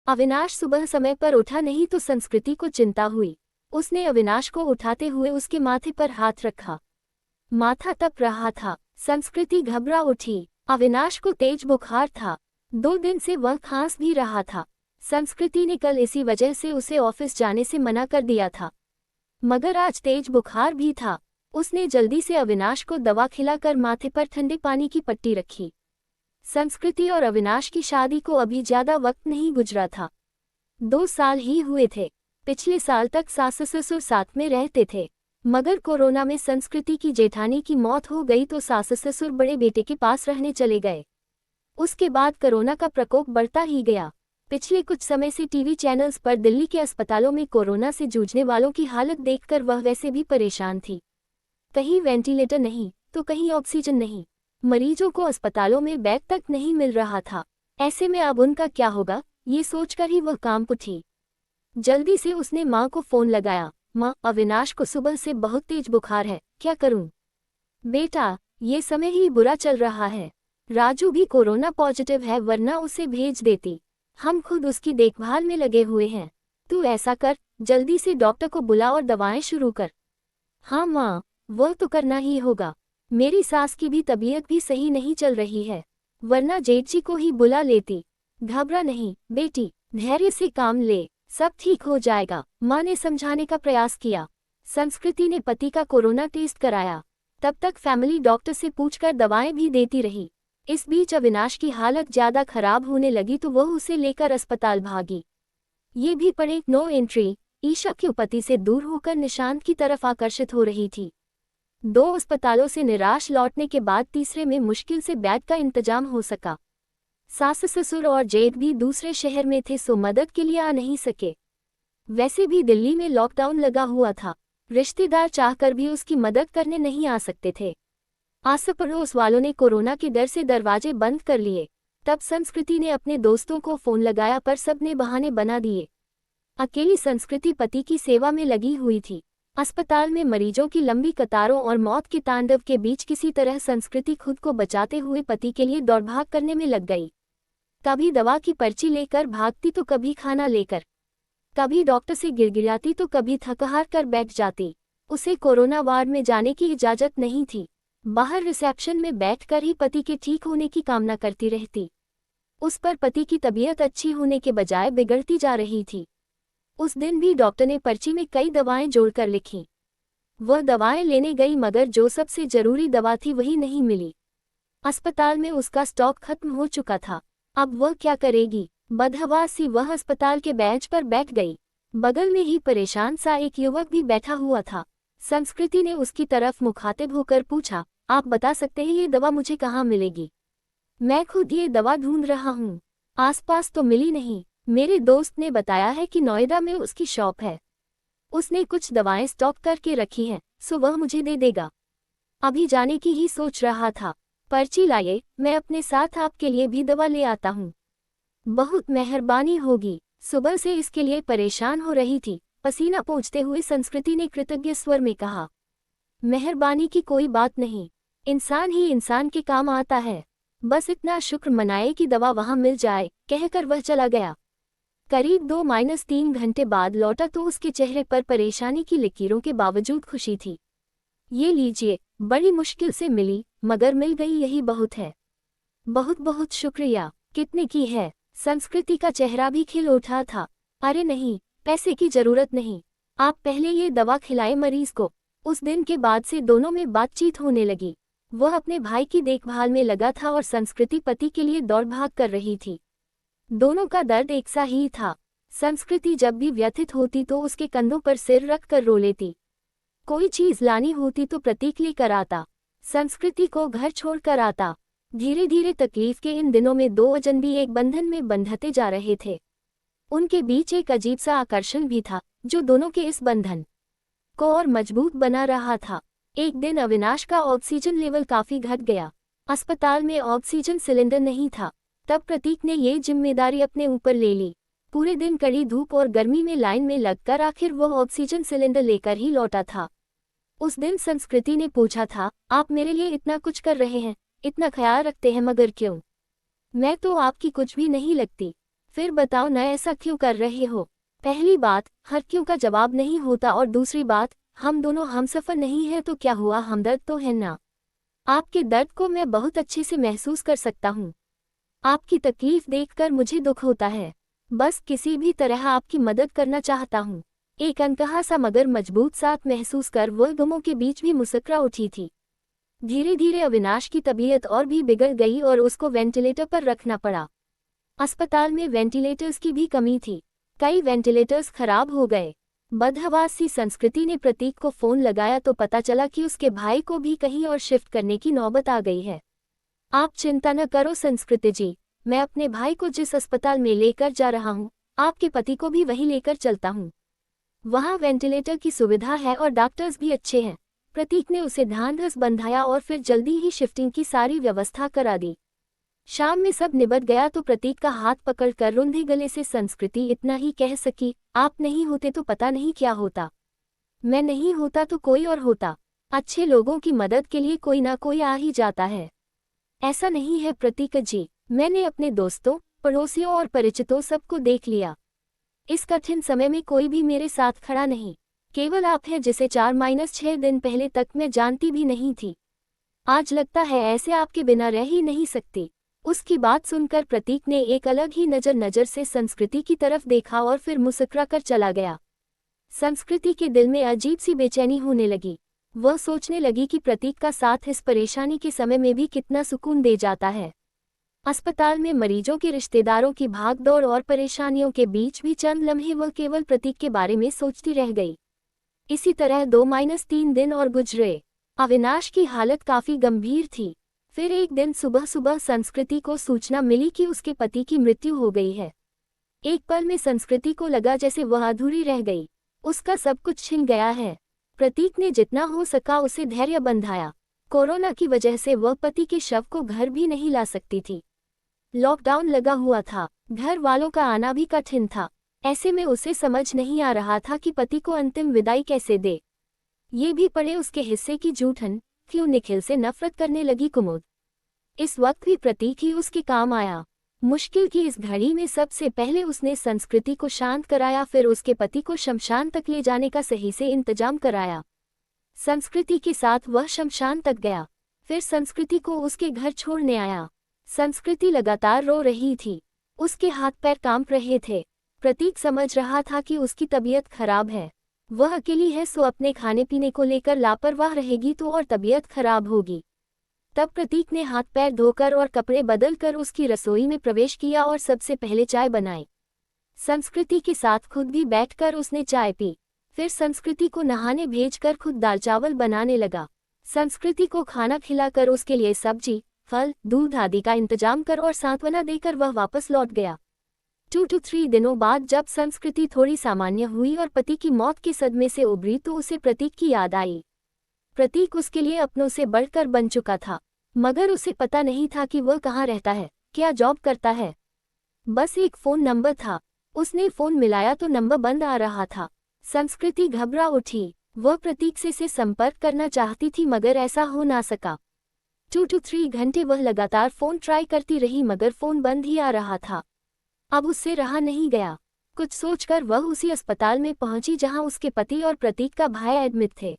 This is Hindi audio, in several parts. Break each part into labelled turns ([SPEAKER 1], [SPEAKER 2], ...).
[SPEAKER 1] अविनाश सुबह समय पर उठा नहीं तो संस्कृति को चिंता हुई। उसने अविनाश को उठाते हुए उसके माथे पर हाथ रखा। माथा तप रहा था। संस्कृति घबरा उठी। अविनाश को तेज बुखार था। 2 दिन से वह खांस भी रहा था। संस्कृति ने कल इसी वजह से उसे ऑफिस जाने से मना कर दिया था, मगर आज तेज बुखार भी था। उसने जल्दी से अविनाश को दवा खिलाकर माथे पर ठंडे पानी की पट्टी रखी। संस्कृति और अविनाश की शादी को अभी ज्यादा वक्त नहीं गुजरा था। 2 साल ही हुए थे। पिछले साल तक सास ससुर साथ में रहते थे, मगर कोरोना में संस्कृति की जेठानी की मौत हो गई तो सास ससुर बड़े बेटे के पास रहने चले गए। उसके बाद कोरोना का प्रकोप बढ़ता ही गया। पिछले कुछ समय से टीवी चैनल्स पर दिल्ली के अस्पतालों में कोरोना से जूझने वालों की हालत देखकर वह वैसे भी परेशान थी। कहीं वेंटिलेटर नहीं तो कहीं ऑक्सीजन नहीं। मरीजों को अस्पतालों में बेड तक नहीं मिल रहा था। ऐसे में अब उनका क्या होगा, ये सोचकर ही वह कांप उठी। जल्दी से उसने माँ को फोन लगाया। माँ, अविनाश को सुबह से बहुत तेज बुखार है, क्या करूं? बेटा, ये समय ही बुरा चल रहा है। राजू भी कोरोना पॉजिटिव है, वरना उसे भेज देती। हम खुद उसकी देखभाल में लगे हुए हैं। तू ऐसा कर, जल्दी से डॉक्टर को बुला और दवाएं शुरू कर। हाँ माँ, वह तो करना ही होगा। मेरी सास की भी तबीयत भी सही नहीं चल रही है, वरना जेठ जी को ही बुला लेती। घबरा नहीं बेटी, धैर्य से काम ले, सब ठीक हो जाएगा, माँ ने समझाने का प्रयास किया। संस्कृति ने पति का कोरोना टेस्ट कराया। तब तक फैमिली डॉक्टर से पूछकर दवाएं भी देती रही। इस बीच अविनाश की हालत ज्यादा खराब होने लगी तो वह उसे लेकर अस्पताल भागी। ये भी पढ़े, नो एंट्री। ईशा के पति से दूर होकर निशांत की तरफ आकर्षित हो रही थी। 2 अस्पतालों से निराश लौटने के बाद तीसरे में मुश्किल से बेड का इंतजाम हो सका। सास ससुर और जेठ भी दूसरे शहर में थे सो मदद के लिए आ नहीं सके। वैसे भी दिल्ली में लॉकडाउन लगा हुआ था, रिश्तेदार चाहकर भी उसकी मदद करने नहीं आ सकते थे। आस पड़ोस वालों ने कोरोना के डर से दरवाजे बंद कर लिए। तब संस्कृति ने अपने दोस्तों को फोन लगाया पर सबने बहाने बना दिए। अकेली संस्कृति पति की सेवा में लगी हुई थी। अस्पताल में मरीजों की लंबी कतारों और मौत के तांडव के बीच किसी तरह संस्कृति खुद को बचाते हुए पति के लिए दौड़भाग करने में लग गई। कभी दवा की पर्ची लेकर भागती तो कभी खाना लेकर, कभी डॉक्टर से गिड़गिड़ाती तो कभी थक-हार कर बैठ जाती। उसे कोरोना वार्ड में जाने की इजाजत नहीं थी। बाहर रिसेप्शन में बैठकर ही पति के ठीक होने की कामना करती रहती। उस पर पति की तबीयत अच्छी होने के बजाय बिगड़ती जा रही थी। उस दिन भी डॉक्टर ने पर्ची में कई दवाएं जोड़कर लिखीं। वह दवाएं लेने गई मगर जो सबसे जरूरी दवा थी वही नहीं मिली। अस्पताल में उसका स्टॉक खत्म हो चुका था। अब वह क्या करेगी? बदहवास सी वह अस्पताल के बेंच पर बैठ गई। बगल में ही परेशान सा एक युवक भी बैठा हुआ था। संस्कृति ने उसकी तरफ मुखातिब होकर पूछा, आप बता सकते हैं ये दवा मुझे कहाँ मिलेगी? मैं खुद ये दवा ढूंढ रहा हूँ, आसपास तो मिली नहीं। मेरे दोस्त ने बताया है कि नोएडा में उसकी शॉप है। उसने कुछ दवाएं स्टॉक करके रखी हैं, सो वह मुझे दे देगा। अभी जाने की ही सोच रहा था। पर्ची लाइए, मैं अपने साथ आपके लिए भी दवा ले आता हूँ। बहुत मेहरबानी होगी। सुबह से इसके लिए परेशान हो रही थी। पसीना पोंछते हुए संस्कृति ने कृतज्ञ स्वर में कहा, मेहरबानी की कोई बात नहीं, इंसान ही इंसान के काम आता है। बस इतना शुक्र मनाए कि दवा वहां मिल जाए, कहकर वह चला गया। करीब 2-3 घंटे बाद लौटा तो उसके चेहरे पर परेशानी की लकीरों के बावजूद खुशी थी। ये लीजिए, बड़ी मुश्किल से मिली, मगर मिल गई, यही बहुत है। बहुत बहुत शुक्रिया। कितने की है? संस्कृति का चेहरा भी खिल उठा था। अरे नहीं, पैसे की जरूरत नहीं, आप पहले ये दवा खिलाए मरीज को। उस दिन के बाद से दोनों में बातचीत होने लगी। वह अपने भाई की देखभाल में लगा था और संस्कृति पति के लिए दौड़ भाग कर रही थी। दोनों का दर्द एक सा ही था। संस्कृति जब भी व्यथित होती तो उसके कंधों पर सिर रख कर रो लेती। कोई चीज लानी होती तो प्रतीक लेकर आता, संस्कृति को घर छोड़ कर आता। धीरे धीरे तकलीफ के इन दिनों में 2 अजनबी एक बंधन में बंधते जा रहे थे। उनके बीच एक अजीब सा आकर्षण भी था जो दोनों के इस बंधन को और मजबूत बना रहा था। एक दिन अविनाश का ऑक्सीजन लेवल काफी घट गया। अस्पताल में ऑक्सीजन सिलेंडर नहीं था। तब प्रतीक ने ये जिम्मेदारी अपने ऊपर ले ली। पूरे दिन कड़ी धूप और गर्मी में लाइन में लगकर आखिर वह ऑक्सीजन सिलेंडर लेकर ही लौटा था। उस दिन संस्कृति ने पूछा था, आप मेरे लिए इतना कुछ कर रहे हैं, इतना ख्याल रखते हैं, मगर क्यों? मैं तो आपकी कुछ भी नहीं लगती। फिर बताओ न, ऐसा क्यों कर रहे हो? पहली बात, हर क्यों का जवाब नहीं होता, और दूसरी बात, हम दोनों हमसफर नहीं है तो क्या हुआ, हमदर्द तो है ना। आपके दर्द को मैं बहुत अच्छे से महसूस कर सकता हूँ। आपकी तकलीफ देखकर मुझे दुख होता है। बस किसी भी तरह आपकी मदद करना चाहता हूँ। एक अनकहा सा मगर मजबूत साथ महसूस कर वह गमों के बीच भी मुस्कुरा उठी थी। धीरे धीरे अविनाश की तबीयत और भी बिगड़ गई और उसको वेंटिलेटर पर रखना पड़ा। अस्पताल में वेंटिलेटर्स की भी कमी थी। कई वेंटिलेटर्स खराब हो गए। बदहवास सी संस्कृति ने प्रतीक को फोन लगाया तो पता चला कि उसके भाई को भी कहीं और शिफ्ट करने की नौबत आ गई है। आप चिंता न करो संस्कृति जी, मैं अपने भाई को जिस अस्पताल में लेकर जा रहा हूँ, आपके पति को भी वहीं लेकर चलता हूँ। वहाँ वेंटिलेटर की सुविधा है और डॉक्टर्स भी अच्छे हैं। प्रतीक ने उसे ढांढस बंधाया और फिर जल्दी ही शिफ्टिंग की सारी व्यवस्था करा दी। शाम में सब निबट गया तो प्रतीक का हाथ पकड़कर रुंधे गले से संस्कृति इतना ही कह सकी, आप नहीं होते तो पता नहीं क्या होता। मैं नहीं होता तो कोई और होता। अच्छे लोगों की मदद के लिए कोई ना कोई आ ही जाता है। ऐसा नहीं है प्रतीक जी, मैंने अपने दोस्तों, पड़ोसियों और परिचितों सबको देख लिया। इस कठिन समय में कोई भी मेरे साथ खड़ा नहीं। केवल आप हैं जिसे 4-6 दिन पहले तक मैं जानती भी नहीं थी। आज लगता है ऐसे आपके बिना रह ही नहीं सकती। उसकी बात सुनकर प्रतीक ने एक अलग ही नजर से संस्कृति की तरफ देखा और फिर मुस्कुरा कर चला गया। संस्कृति के दिल में अजीब सी बेचैनी होने लगी। वह सोचने लगी कि प्रतीक का साथ इस परेशानी के समय में भी कितना सुकून दे जाता है। अस्पताल में मरीजों के रिश्तेदारों की भागदौड़ और परेशानियों के बीच भी चंद लम्हे वह केवल प्रतीक के बारे में सोचती रह गई। इसी तरह 2-3 दिन और गुजरे। अविनाश की हालत काफी गंभीर थी। फिर एक दिन सुबह सुबह संस्कृति को सूचना मिली कि उसके पति की मृत्यु हो गई है। एक पल में संस्कृति को लगा जैसे वह अधूरी रह गई। उसका सब कुछ छिन गया है। प्रतीक ने जितना हो सका उसे धैर्य बंधाया। कोरोना की वजह से वह पति के शव को घर भी नहीं ला सकती थी। लॉकडाउन लगा हुआ था, घर वालों का आना भी कठिन था। ऐसे में उसे समझ नहीं आ रहा था कि पति को अंतिम विदाई कैसे दे। ये भी पड़े उसके हिस्से की जूठन, क्यों निखिल से नफरत करने लगी कुमुद। इस वक्त भी प्रतीक ही उसके काम आया। मुश्किल की इस घड़ी में सबसे पहले उसने संस्कृति को शांत कराया, फिर उसके पति को शमशान तक ले जाने का सही से इंतजाम कराया। संस्कृति के साथ वह शमशान तक गया, फिर संस्कृति को उसके घर छोड़ने आया। संस्कृति लगातार रो रही थी, उसके हाथ पैर कांप रहे थे। प्रतीक समझ रहा था कि उसकी तबीयत खराब है। वह अकेली है, सो अपने खाने पीने को लेकर लापरवाह रहेगी तो और तबीयत खराब होगी। तब प्रतीक ने हाथ पैर धोकर और कपड़े बदलकर उसकी रसोई में प्रवेश किया और सबसे पहले चाय बनाई। संस्कृति के साथ खुद भी बैठकर उसने चाय पी। फिर संस्कृति को नहाने भेजकर खुद दाल चावल बनाने लगा। संस्कृति को खाना खिलाकर उसके लिए सब्जी, फल, दूध आदि का इंतजाम कर और सांत्वना देकर वह वापस लौट गया। 2-3 दिनों बाद जब संस्कृति थोड़ी सामान्य हुई और पति की मौत के सदमे से उभरी तो उसे प्रतीक की याद आई। प्रतीक उसके लिए अपनों से बढ़कर बन चुका था, मगर उसे पता नहीं था कि वह कहाँ रहता है, क्या जॉब करता है। बस एक फ़ोन नंबर था। उसने फ़ोन मिलाया तो नंबर बंद आ रहा था। संस्कृति घबरा उठी। वह प्रतीक से संपर्क करना चाहती थी मगर ऐसा हो ना सका। 2-3 घंटे वह लगातार फ़ोन ट्राई करती रही मगर फ़ोन बंद ही आ रहा था। अब उससे रहा नहीं गया। कुछ सोचकर वह उसी अस्पताल में पहुंची जहां उसके पति और प्रतीक का भाई एडमिट थे।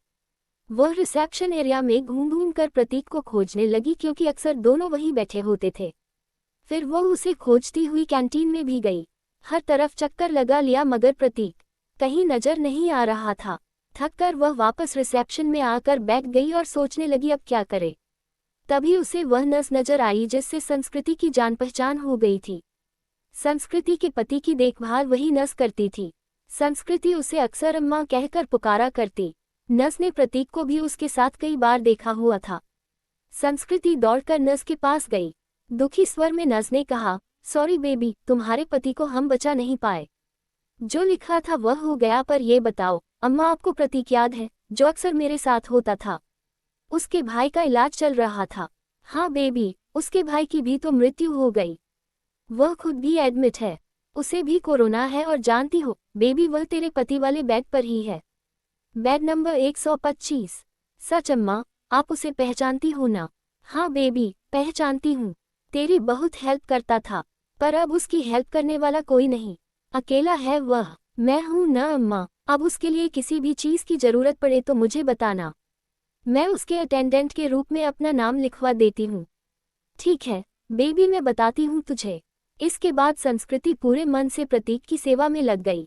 [SPEAKER 1] वह रिसेप्शन एरिया में घूम कर प्रतीक को खोजने लगी क्योंकि अक्सर दोनों वहीं बैठे होते थे। फिर वह उसे खोजती हुई कैंटीन में भी गई। हर तरफ चक्कर लगा लिया मगर प्रतीक कहीं नजर नहीं आ रहा था। थककर वह वापस रिसेप्शन में आकर बैठ गई और सोचने लगी अब क्या करे। तभी उसे वह नर्स नजर आई जिससे संस्कृति की जान पहचान हो गई थी। संस्कृति के पति की देखभाल वही नर्स करती थी। संस्कृति उसे अक्सर अम्मा कहकर पुकारा करती। नर्स ने प्रतीक को भी उसके साथ कई बार देखा हुआ था। संस्कृति दौड़कर नर्स के पास गई। दुखी स्वर में नर्स ने कहा, सॉरी बेबी, तुम्हारे पति को हम बचा नहीं पाए। जो लिखा था वह हो गया, पर ये बताओ अम्मा, आपको प्रतीक याद है जो अक्सर मेरे साथ होता था? उसके भाई का इलाज चल रहा था। हाँ बेबी, उसके भाई की भी तो मृत्यु हो गई। वह खुद भी एडमिट है, उसे भी कोरोना है और जानती हो बेबी वह तेरे पति वाले बेड पर ही है, बेड नंबर 125। सच अम्मा, आप उसे पहचानती हो ना? हाँ बेबी, पहचानती हूँ, तेरी बहुत हेल्प करता था। पर अब उसकी हेल्प करने वाला कोई नहीं, अकेला है वह। मैं हूं न अम्मा, अब उसके लिए किसी भी चीज़ की ज़रूरत पड़े तो मुझे बताना, मैं उसके अटेंडेंट के रूप में अपना नाम लिखवा देती हूँ। ठीक है बेबी, मैं बताती हूँ तुझे। इसके बाद संस्कृति पूरे मन से प्रतीक की सेवा में लग गई।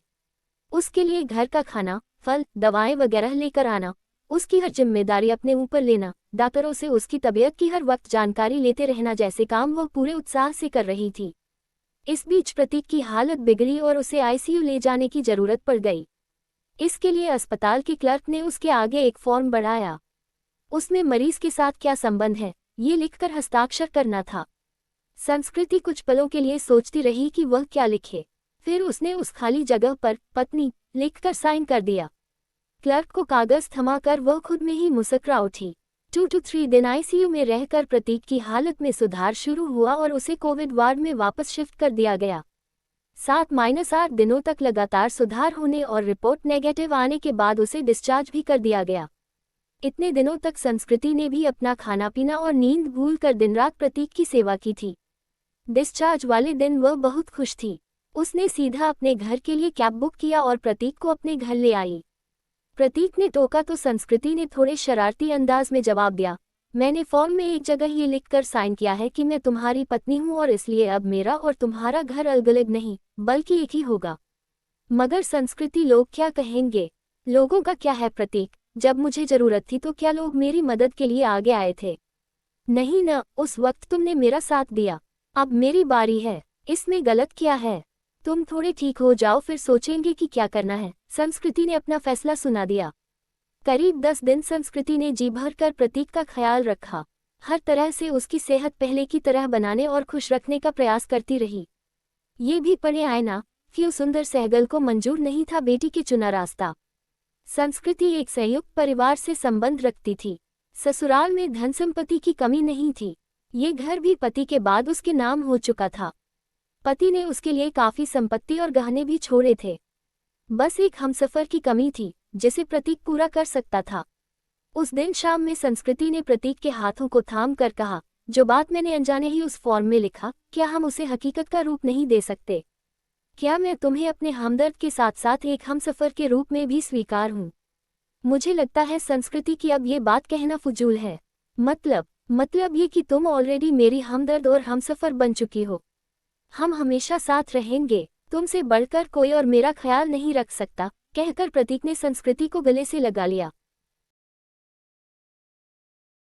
[SPEAKER 1] उसके लिए घर का खाना, फल, दवाएं वगैरह लेकर आना, उसकी हर जिम्मेदारी अपने ऊपर लेना, डॉक्टरों से उसकी तबीयत की हर वक्त जानकारी लेते रहना जैसे काम वह पूरे उत्साह से कर रही थी। इस बीच प्रतीक की हालत बिगड़ी और उसे आईसीयू ले जाने की जरूरत पड़ गई। इसके लिए अस्पताल के क्लर्क ने उसके आगे एक फॉर्म बढ़ाया। उसमें मरीज के साथ क्या संबंध है ये लिखकर हस्ताक्षर करना था। संस्कृति कुछ पलों के लिए सोचती रही कि वह क्या लिखे, फिर उसने उस खाली जगह पर पत्नी लिखकर साइन कर दिया। क्लर्क को कागज थमाकर वह खुद में ही मुस्कुरा उठी। 2 to 3 दिन आईसीयू में रहकर प्रतीक की हालत में सुधार शुरू हुआ और उसे कोविड वार्ड में वापस शिफ्ट कर दिया गया। 7-8 दिनों तक लगातार सुधार होने और रिपोर्ट नेगेटिव आने के बाद उसे डिस्चार्ज भी कर दिया गया। इतने दिनों तक संस्कृति ने भी अपना खाना पीना और नींद भूलकर दिन रात प्रतीक की सेवा की थी। डिस्चार्ज वाले दिन वह बहुत खुश थी। उसने सीधा अपने घर के लिए कैब बुक किया और प्रतीक को अपने घर ले आई। प्रतीक ने टोका तो संस्कृति ने थोड़े शरारती अंदाज में जवाब दिया, मैंने फॉर्म में एक जगह ये लिखकर साइन किया है कि मैं तुम्हारी पत्नी हूँ और इसलिए अब मेरा और तुम्हारा घर अलग-अलग नहीं बल्कि एक ही होगा। मगर संस्कृति, लोग क्या कहेंगे? लोगों का क्या है प्रतीक, जब मुझे जरूरत थी तो क्या लोग मेरी मदद के लिए आगे आए थे? नहीं न, उस वक्त तुमने मेरा साथ दिया, अब मेरी बारी है, इसमें गलत क्या है? तुम थोड़े ठीक हो जाओ फिर सोचेंगे कि क्या करना है। संस्कृति ने अपना फैसला सुना दिया। करीब 10 दिन संस्कृति ने जी भर कर प्रतीक का ख्याल रखा, हर तरह से उसकी सेहत पहले की तरह बनाने और खुश रखने का प्रयास करती रही। ये भी पढ़े आए ना, क्यों सुंदर सहगल को मंजूर नहीं था बेटी के चुना रास्ता। संस्कृति एक संयुक्त परिवार से संबंध रखती थी। ससुराल में धन संपत्ति की कमी नहीं थी। ये घर भी पति के बाद उसके नाम हो चुका था। पति ने उसके लिए काफी संपत्ति और गहने भी छोड़े थे। बस एक हमसफर की कमी थी जिसे प्रतीक पूरा कर सकता था। उस दिन शाम में संस्कृति ने प्रतीक के हाथों को थाम कर कहा, जो बात मैंने अनजाने ही उस फॉर्म में लिखा, क्या हम उसे हकीकत का रूप नहीं दे सकते? क्या मैं तुम्हें अपने हमदर्द के साथ साथ एक हमसफर के रूप में भी स्वीकार हूँ? मुझे लगता है संस्कृति की अब ये बात कहना फजूल है। मतलब ये कि तुम ऑलरेडी मेरी हमदर्द और हमसफर बन चुकी हो। हम हमेशा साथ रहेंगे, तुमसे बढ़कर कोई और मेरा ख्याल नहीं रख सकता, कहकर प्रतीक ने संस्कृति को गले से लगा लिया।